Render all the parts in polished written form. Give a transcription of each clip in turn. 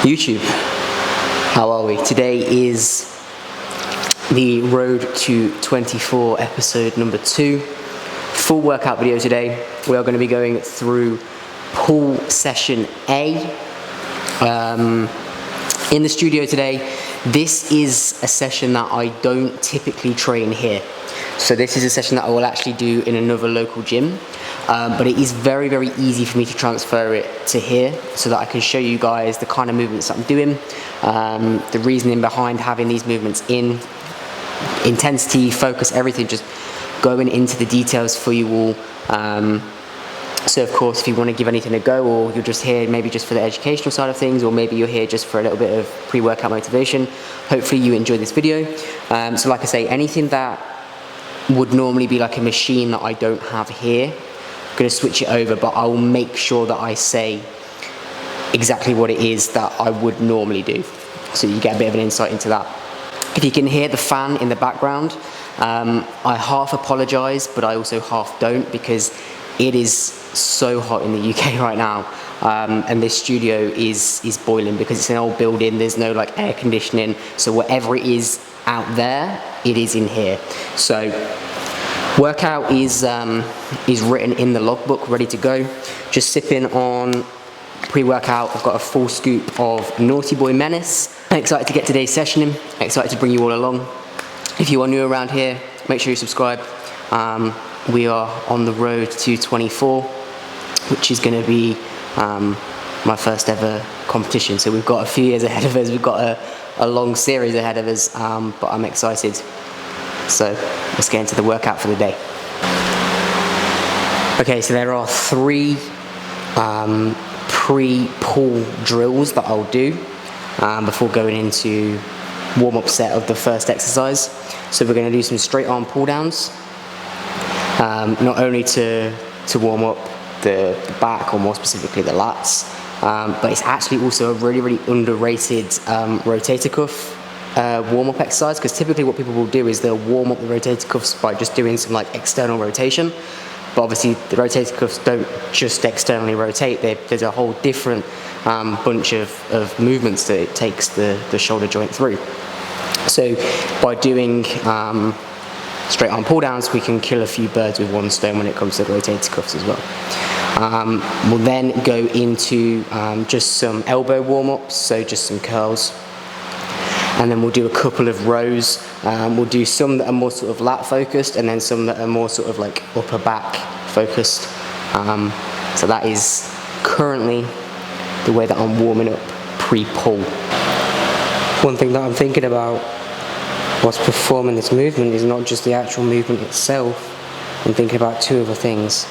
YouTube, how are we? Today is the Road to 24 episode number 2. Full workout video today. We are going to be going through pull session A. In the studio today, this is a session that I don't typically train here. So this is a session that I will actually do in another local gym. But it is very, very easy for me to transfer it to here so that I can show you guys the kind of movements that I'm doing, the reasoning behind having these movements in, intensity, focus, everything, just going into the details for you all. So of course, if you want to give anything a go, or you're just here maybe just for the educational side of things, or maybe you're here just for a little bit of pre-workout motivation, hopefully you enjoy this video. So like I say, anything that would normally be like a machine that I don't have here, I'm going to switch it over, but I will make sure that I say exactly what it is that I would normally do, so you get a bit of an insight into that. If you can hear the fan in the background, I half apologise, but I also half don't, because it is so hot in the UK right now, and this studio is boiling because it's an old building. There's no like air conditioning, so whatever it is out there, it is in here. So workout is written in the logbook, ready to go. Just sipping on pre-workout. I've got a full scoop of Naughty Boy Menace. I'm excited to get today's session in. Excited to bring you all along. If you are new around here, make sure you subscribe. We are on the road to 24, which is going to be my first ever competition. So we've got a few years ahead of us. We've got a long series ahead of us, but I'm excited. So let's get into the workout for the day. Okay, so there are 3 pre-pull drills that I'll do before going into warm-up set of the first exercise. So we're going to do some straight arm pull downs, not only to warm up the back, or more specifically the lats, but it's actually also a really, really underrated rotator cuff warm-up exercise, because typically what people will do is they'll warm up the rotator cuffs by just doing some like external rotation, but obviously the rotator cuffs don't just externally rotate. There's a whole different bunch of movements that it takes the shoulder joint through. So by doing straight arm pull downs, we can kill a few birds with one stone when it comes to the rotator cuffs as well. We'll then go into just some elbow warm-ups, so just some curls. And then we'll do a couple of rows. We'll do some that are more sort of lat focused, and then some that are more sort of like upper back focused. So that is currently the way that I'm warming up pre-pull. One thing that I'm thinking about whilst performing this movement is not just the actual movement itself. I'm thinking about 2 other things.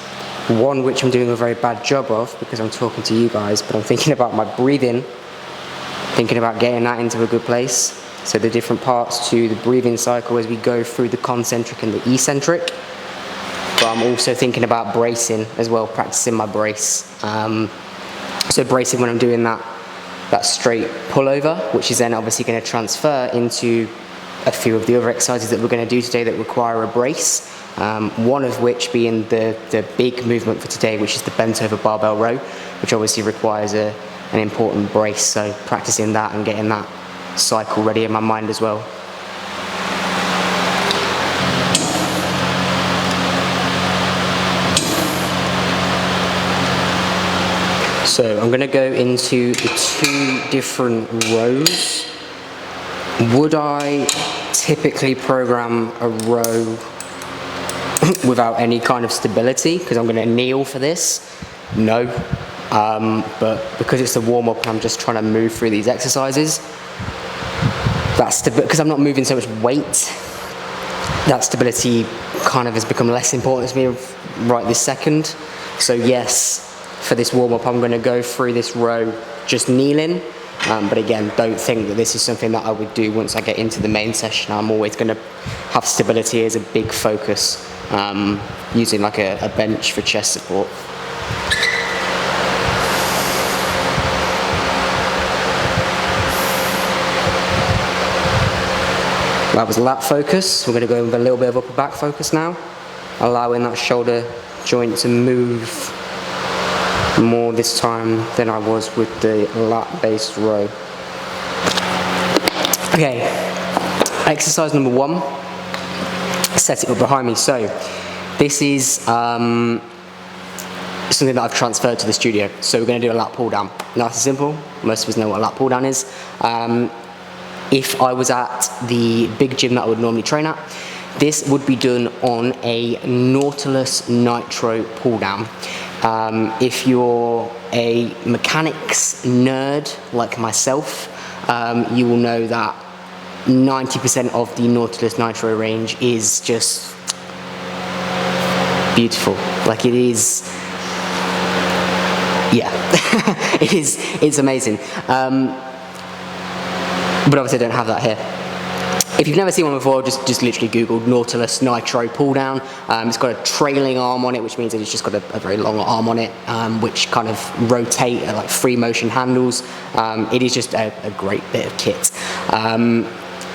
One, which I'm doing a very bad job of because I'm talking to you guys, but I'm thinking about my breathing, thinking about getting that into a good place. So the different parts to the breathing cycle as we go through the concentric and the eccentric. But I'm also thinking about bracing as well, practicing my brace. So bracing when I'm doing that straight pullover, which is then obviously going to transfer into a few of the other exercises that we're going to do today that require a brace. One of which being the big movement for today, which is the bent over barbell row, which obviously requires an important brace. So practicing that and getting that cycle ready in my mind as well. So I'm going to go into the 2 different rows. Would I typically program a row without any kind of stability, because I'm going to kneel for this? No. But because it's a warm-up and I'm just trying to move through these exercises, because I'm not moving so much weight, that stability kind of has become less important to me right this second. So yes, for this warm-up I'm going to go through this row just kneeling, but again, don't think that this is something that I would do once I get into the main session. I'm always going to have stability as a big focus, using like a bench for chest support. That was lat focus. We're going to go with a little bit of upper back focus now, allowing that shoulder joint to move more this time than I was with the lat-based row. Okay, exercise number 1, set it up behind me. So this is something that I've transferred to the studio. So we're going to do a lat pull down. Nice and simple. Most of us know what a lat pull down is. If I was at the big gym that I would normally train at, this would be done on a Nautilus Nitro pull down. If you're a mechanics nerd like myself, you will know that 90% of the Nautilus Nitro range is just beautiful. Like, it is, yeah, it's amazing. But obviously I don't have that here. If you've never seen one before, just literally Google Nautilus Nitro pull down. It's got a trailing arm on it, which means that it's just got a very long arm on it, which kind of rotate like free motion handles. It is just a great bit of kit.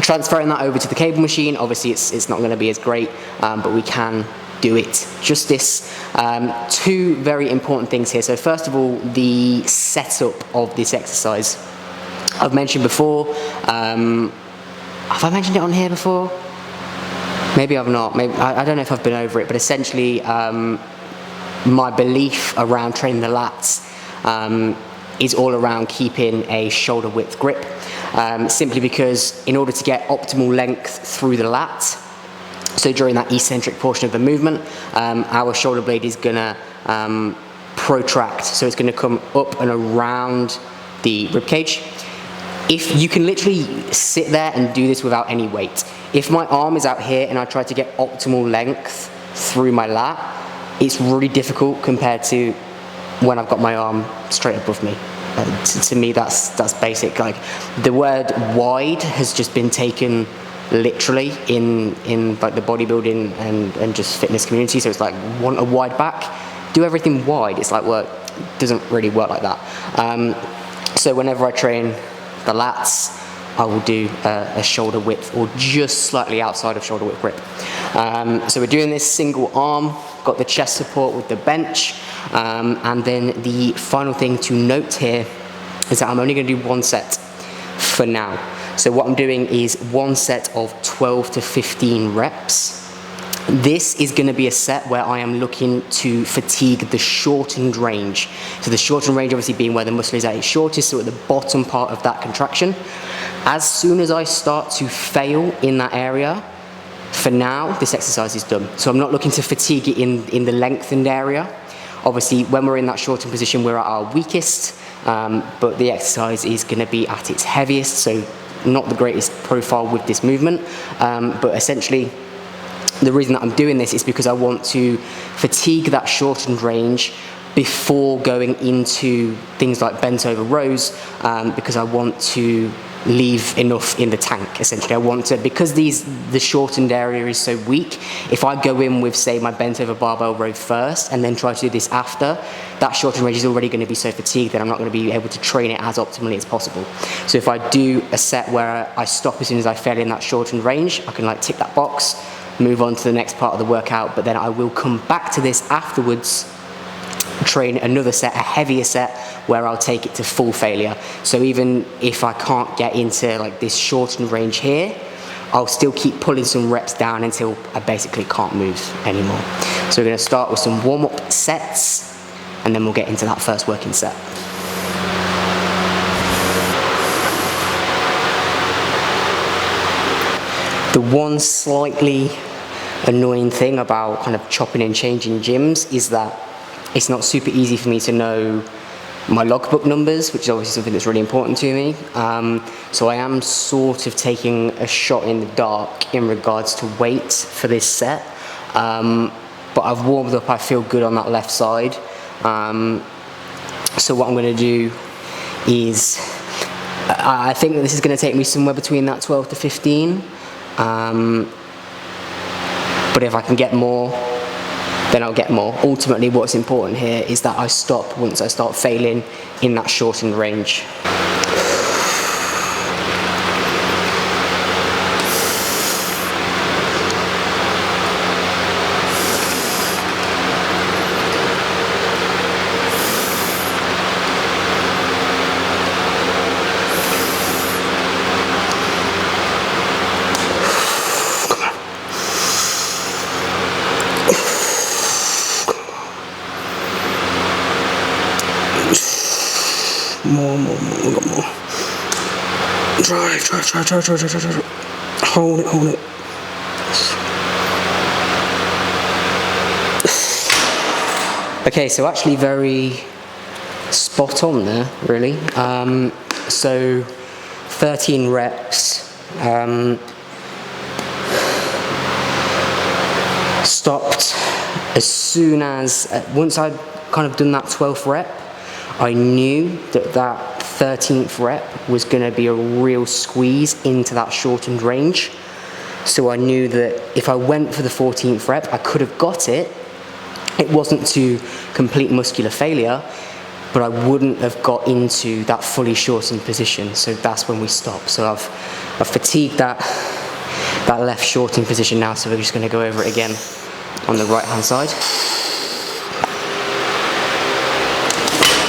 Transferring that over to the cable machine, obviously it's not going to be as great, but we can do it justice. 2 very important things here. So first of all, the setup of this exercise. I've mentioned before, have I mentioned it on here before? Maybe I've not. Maybe I don't know if I've been over it, but essentially my belief around training the lats is all around keeping a shoulder width grip, simply because in order to get optimal length through the lat, so during that eccentric portion of the movement, our shoulder blade is going to protract, so it's going to come up and around the rib cage. If you can literally sit there and do this without any weight. If my arm is out here and I try to get optimal length through my lat, it's really difficult compared to when I've got my arm straight above me. To me, that's basic. Like, the word wide has just been taken literally in like the bodybuilding and just fitness community. So it's like, want a wide back, do everything wide. It's like, well, it doesn't really work like that. So whenever I train the lats, I will do a shoulder width or just slightly outside of shoulder width grip. So we're doing this single arm, got the chest support with the bench, and then the final thing to note here is that I'm only going to do 1 set for now. So what I'm doing is 1 set of 12 to 15 reps. This is going to be a set where I am looking to fatigue the shortened range. So the shortened range obviously being where the muscle is at its shortest, so at the bottom part of that contraction. As soon as I start to fail in that area, for now, this exercise is done. So I'm not looking to fatigue it in the lengthened area. Obviously, when we're in that shortened position, we're at our weakest, but the exercise is going to be at its heaviest, so not the greatest profile with this movement, but essentially, the reason that I'm doing this is because I want to fatigue that shortened range before going into things like bent over rows, because I want to leave enough in the tank, essentially. I want to, because the shortened area is so weak, if I go in with, say, my bent over barbell row first and then try to do this after, that shortened range is already going to be so fatigued that I'm not going to be able to train it as optimally as possible. So if I do a set where I stop as soon as I fail in that shortened range, I can like tick that box, move on to the next part of the workout, but then I will come back to this afterwards, train another set, a heavier set, where I'll take it to full failure. So even if I can't get into like this shortened range here, I'll still keep pulling some reps down until I basically can't move anymore. So we're going to start with some warm-up sets, and then we'll get into that first working set. The one slightly annoying thing about kind of chopping and changing gyms is that it's not super easy for me to know my logbook numbers, which is obviously something that's really important to me. So I am sort of taking a shot in the dark in regards to weight for this set. But I've warmed up, I feel good on that left side. So what I'm going to do is, I think that this is going to take me somewhere between that 12 to 15. But if I can get more, then I'll get more. Ultimately, what's important here is that I stop once I start failing in that shortened range. More, we got more. Drive. Hold it. Okay, so actually very spot on there, really. So 13 reps. Stopped as soon as, once I'd kind of done that 12th rep, I knew that 13th rep was going to be a real squeeze into that shortened range. So I knew that if I went for the 14th rep, I could have got it. It wasn't to complete muscular failure, but I wouldn't have got into that fully shortened position. So that's when we stopped. So I've fatigued that left shortened position now, so we're just going to go over it again on the right hand side.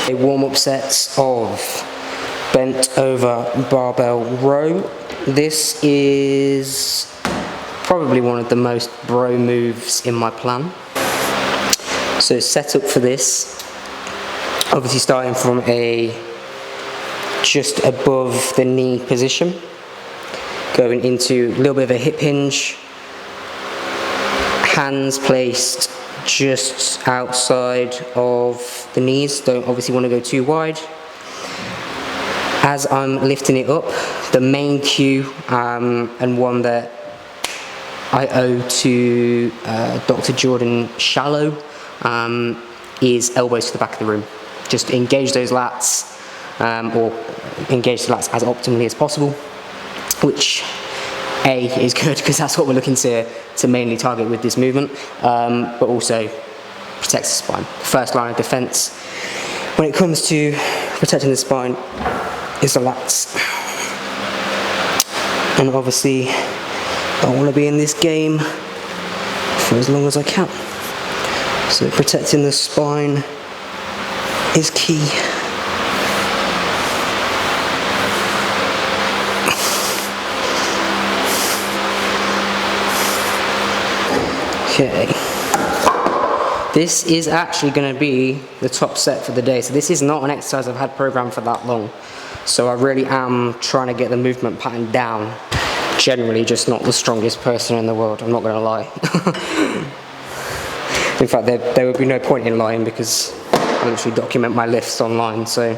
A warm-up sets of bent over barbell row. This is probably one of the most bro moves in my plan. So set up for this, obviously starting from a just above the knee position, going into a little bit of a hip hinge, hands placed just outside of the knees, don't obviously want to go too wide. As I'm lifting it up, the main cue and one that I owe to Dr. Jordan Shallow is elbows to the back of the room. Just engage those lats, or engage the lats as optimally as possible, which A is good because that's what we're looking to mainly target with this movement, but also protects the spine. First line of defense when it comes to protecting the spine is the lats. And obviously I want to be in this game for as long as I can. So protecting the spine is key. Okay. This is actually going to be the top set for the day. So this is not an exercise I've had programmed for that long. So I really am trying to get the movement pattern down. Generally just not the strongest person in the world, I'm not going to lie. In fact, there would be no point in lying because I literally document my lifts online, so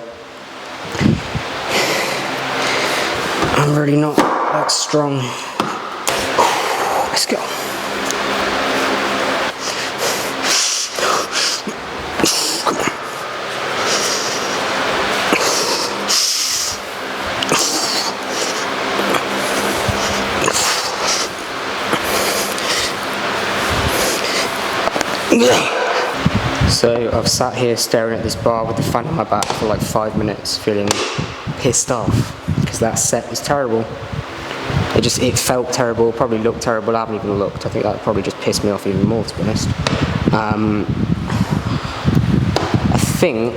I'm really not that strong. Let's go. So I've sat here staring at this bar with the fan on my back for like 5 minutes, feeling pissed off because that set was terrible. It felt terrible, probably looked terrible. I haven't even looked. I think that probably just pissed me off even more, to be honest. I think,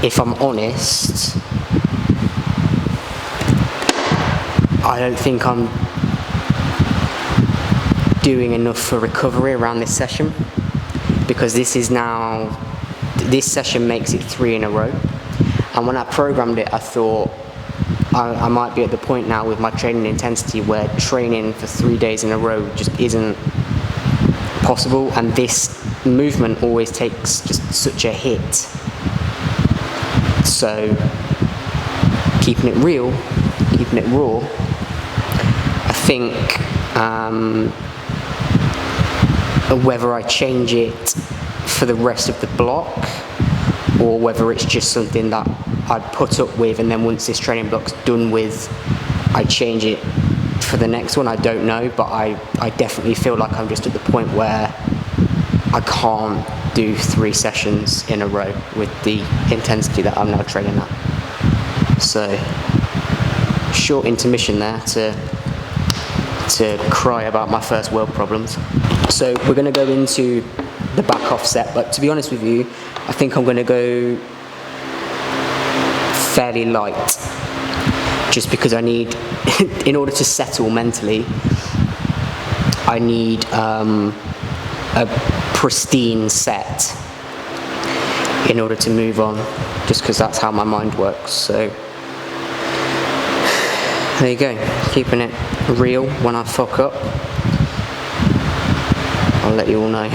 if I'm honest, I don't think I'm doing enough for recovery around this session, because this session makes it 3 in a row, and when I programmed it I thought I might be at the point now with my training intensity where training for 3 days in a row just isn't possible, and this movement always takes just such a hit. So keeping it real, keeping it raw, I think whether I change it for the rest of the block or whether it's just something that I'd put up with and then once this training block's done with I change it for the next one, I don't know, but I definitely feel like I'm just at the point where I can't do 3 sessions in a row with the intensity that I'm now training at. So short intermission there to cry about my first world problems. So we're going to go into the back off set, but to be honest with you, I think I'm going to go fairly light, just because I need, in order to settle mentally, I need a pristine set. in order to move on, just because that's how my mind works. So there you go, keeping it real. When I fuck up, I'll let you all know.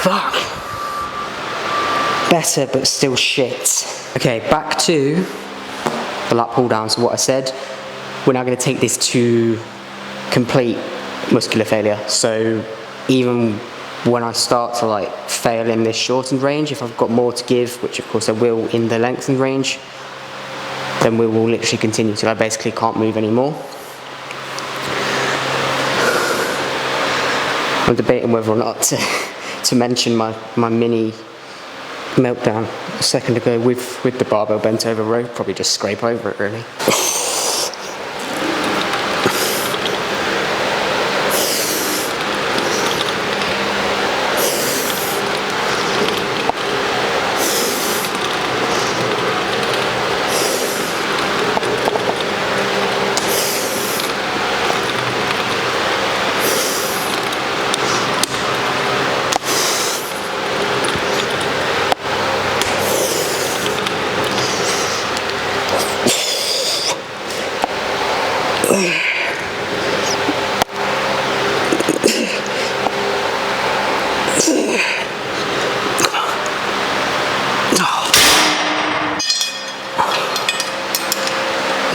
Fuck. Better, but still shit. Okay, back to the lat pull down. So what I said, we're now going to take this to complete muscular failure. So even when I start to like fail in this shortened range, if I've got more to give, which of course I will in the lengthened range, then we will literally continue till I basically can't move anymore. I'm debating whether or not to mention my mini meltdown a second ago with the barbell bent over row. Probably just scrape over it really.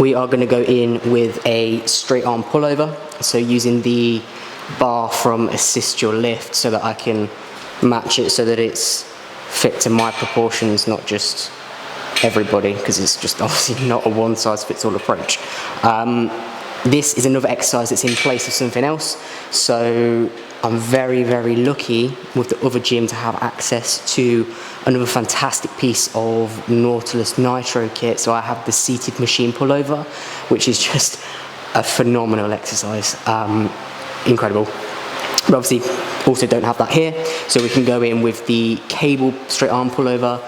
We are going to go in with a straight arm pullover, so using the bar from Assist Your Lift so that I can match it so that it's fit to my proportions, not just everybody, because it's just obviously not a one size fits all approach. This is another exercise that's in place of something else, so I'm very, very lucky with the other gym to have access to another fantastic piece of Nautilus Nitro kit. So I have the seated machine pullover, which is just a phenomenal exercise, incredible. But obviously also don't have that here, so we can go in with the cable straight arm pullover.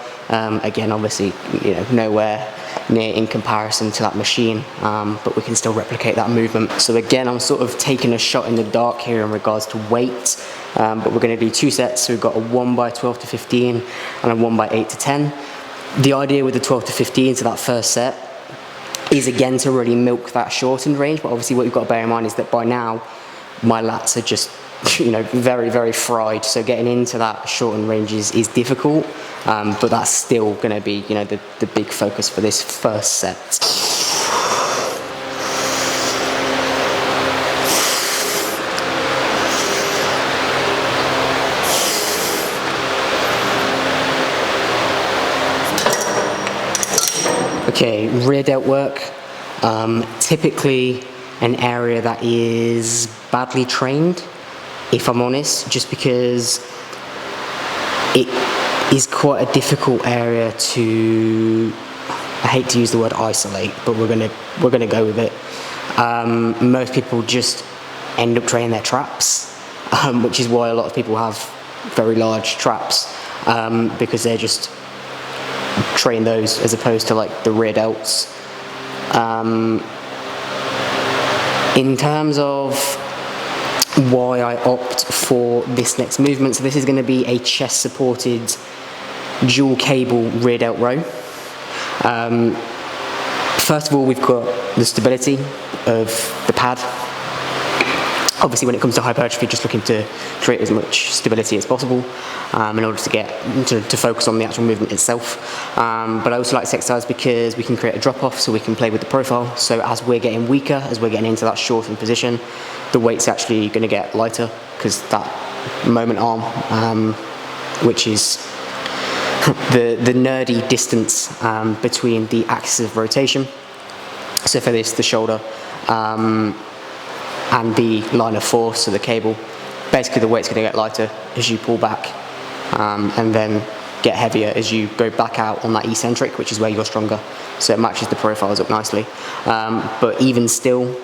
Again, obviously, you know, nowhere near in comparison to that machine, but we can still replicate that movement. So again, I'm sort of taking a shot in the dark here in regards to weight, but we're going to do 2 sets. So we've got a 1x12 to 15 and a 1x8 to 10. The idea with the 12 to 15, so that first set, is again to really milk that shortened range, but obviously what you've got to bear in mind is that by now my lats are just, you know, very, very fried, so getting into that shortened range is difficult, but that's still going to be, you know, the big focus for this first set. Okay, rear delt work, typically an area that is badly trained, if I'm honest, just because it is quite a difficult area to, I hate to use the word isolate, but we're gonna go with it. Most people just end up training their traps, which is why a lot of people have very large traps, because they're just train those as opposed to like the rear delts. In terms of why I opt for this next movement, so this is going to be a chest supported dual cable rear delt row. First of all, we've got the stability of the pad. Obviously, when it comes to hypertrophy, just looking to create as much stability as possible in order to get to focus on the actual movement itself. But I also like this exercise because we can create a drop-off, so we can play with the profile. So as we're getting weaker, as we're getting into that shortened position, the weight's actually going to get lighter because that moment arm, which is the nerdy distance between the axis of rotation. So for this, the shoulder. And the line of force, so the cable. Basically the weight's going to get lighter as you pull back, and then get heavier as you go back out on that eccentric, which is where you're stronger. So it matches the profiles up nicely. But even still,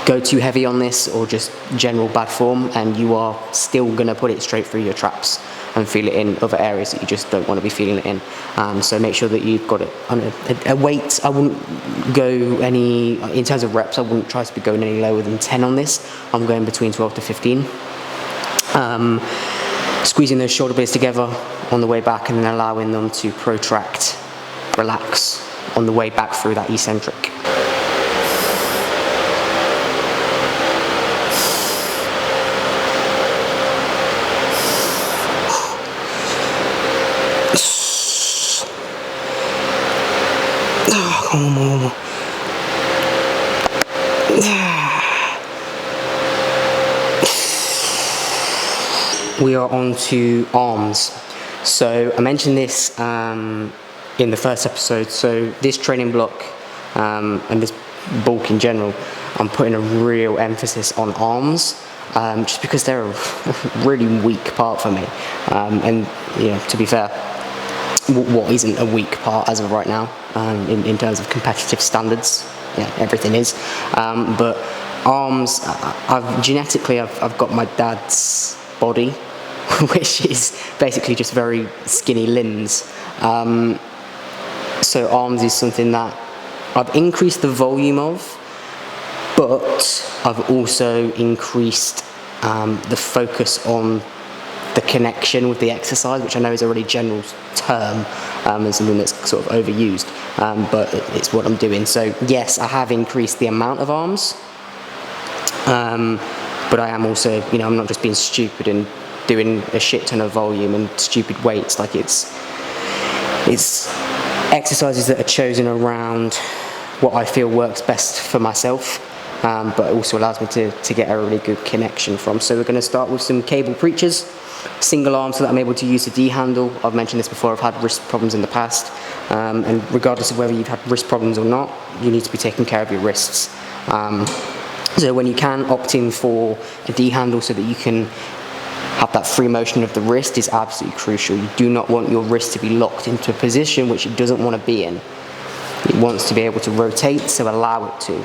go too heavy on this or just general bad form, and you are still going to put it straight through your traps and feel it in other areas that you just don't want to be feeling it in. So make sure that you've got it on a weight. I wouldn't go any, in terms of reps, I wouldn't try to be going any lower than 10 on this. I'm going between 12 to 15. Squeezing those shoulder blades together on the way back and then allowing them to protract, relax on the way back through that eccentric. We are on to arms. So I mentioned this in the first episode. So this training block and this bulk in general, I'm putting a real emphasis on arms, just because they're a really weak part for me. And you know, to be fair, what isn't a weak part as of right now in terms of competitive standards? Yeah, everything is. But arms, I've got my dad's body, which is basically just very skinny limbs. So arms is something that I've increased the volume of, but I've also increased the focus on the connection with the exercise, which I know is a really general term and something that's sort of overused, but it's what I'm doing. So yes, I have increased the amount of arms, but I am also, you know, I'm not just being stupid and doing a shit ton of volume and stupid weights. Like it's exercises that are chosen around what I feel works best for myself, but also allows me to get a really good connection from. So we're going to start with some cable preachers, single arm, so that I'm able to use the D handle. I've mentioned this before, I've had wrist problems in the past, and regardless of whether you've had wrist problems or not, you need to be taking care of your wrists. So when you can, opt in for a D handle so that you can have that free motion of the wrist is absolutely crucial. You do not want your wrist to be locked into a position which it doesn't want to be in. It wants to be able to rotate, so allow it to.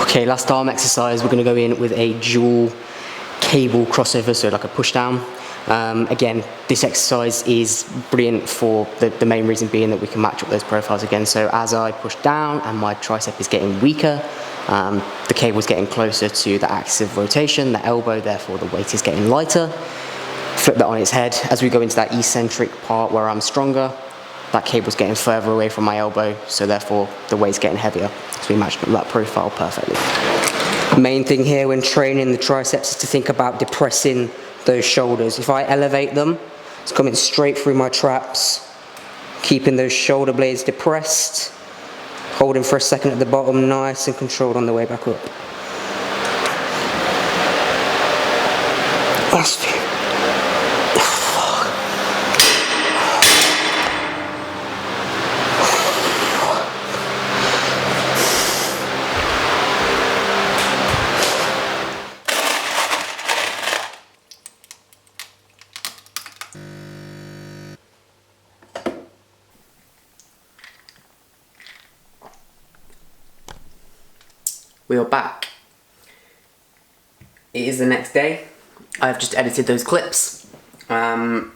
Okay, last arm exercise, we're going to go in with a dual cable crossover, so like a push down. Again, this exercise is brilliant for the main reason being that we can match up those profiles again. So as I push down and my tricep is getting weaker, the cable is getting closer to the axis of rotation, the elbow, therefore the weight is getting lighter. Flip that on its head. As we go into that eccentric part where I'm stronger, that cable's getting further away from my elbow, so therefore the weight's getting heavier. So we match up that profile perfectly. Main thing here when training the triceps is to think about depressing those shoulders. If I elevate them, it's coming straight through my traps, keeping those shoulder blades depressed, holding for a second at the bottom, nice and controlled on the way back up. Last few. We are back. It is the next day. I've just edited those clips. I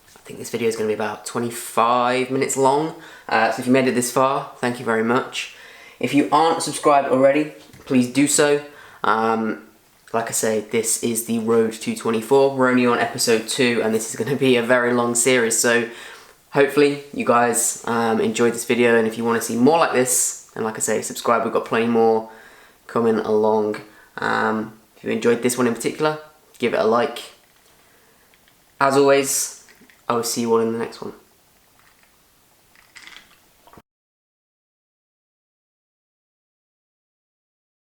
think this video is going to be about 25 minutes long. So if you made it this far, thank you very much. If you aren't subscribed already, please do so. Like I say, this is the road to 24. We're only on episode 2 and this is going to be a very long series. So hopefully you guys enjoyed this video, and if you want to see more like this, then like I say, subscribe. We've got plenty more coming along. If you enjoyed this one in particular, give it a like. As always, I will see you all in the next one.